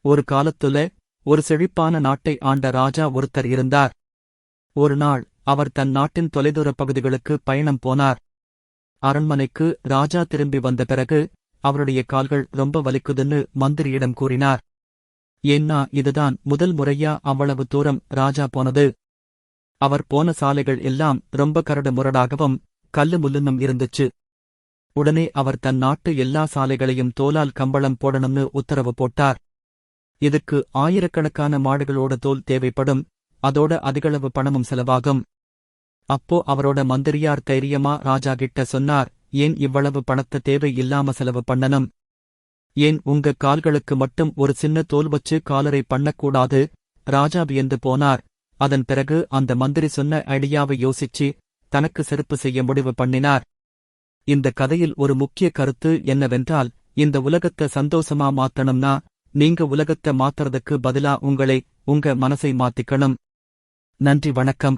ஒரு காலத்துல ஒரு செழிப்பான நாட்டை ஆண்ட ராஜா ஒருத்தர் இருந்தார். ஒரு நாள் அவர் தன் நாட்டின் தொலைதூரப் பகுதிகளுக்கு பயணம் போனார். அரண்மனைக்கு ராஜா திரும்பி வந்த பிறகு அவருடைய கால்கள் ரொம்ப வலிக்குதுன்னு மந்திரியிடம் கூறினார். ஏன்னா இதுதான் முதல் முறையா அவ்வளவு தூரம் ராஜா போனது. அவர் போன சாலைகள் எல்லாம் ரொம்ப கரடு முரடாகவும் கல்லு முள்ளுன்னும் இருந்துச்சு. உடனே அவர் தன் நாட்டு எல்லா சாலைகளையும் தோலால் கம்பளம் போடணும்னு உத்தரவு போட்டார். இதுக்கு ஆயிரக்கணக்கான மாடுகளோட தோல் தேவைப்படும், அதோட அதிகளவு பணமும் செலவாகும். அப்போ அவரோட மந்திரியார் தைரியமா ராஜா கிட்ட சொன்னார், ஏன் இவ்வளவு பணத்தை தேவை இல்லாம செலவு பண்ணணும்? ஏன் உங்க கால்களுக்கு மட்டும் ஒரு சின்ன தோல் வச்சு காலரை பண்ணக்கூடாது? ராஜா வியந்து போனார். அதன் பிறகு அந்த மந்திரி சொன்ன ஐடியாவை யோசிச்சு தனக்கு செருப்பு செய்ய முடிவு பண்ணினார். இந்த கதையில் ஒரு முக்கிய கருத்து என்னவென்றால், இந்த உலகத்தை சந்தோஷமா மாத்தணும்னா நீங்க உலகத்தை மாத்துறதுக்கு பதிலா உங்க மனசை மாத்திக்கணும். நன்றி, வணக்கம்.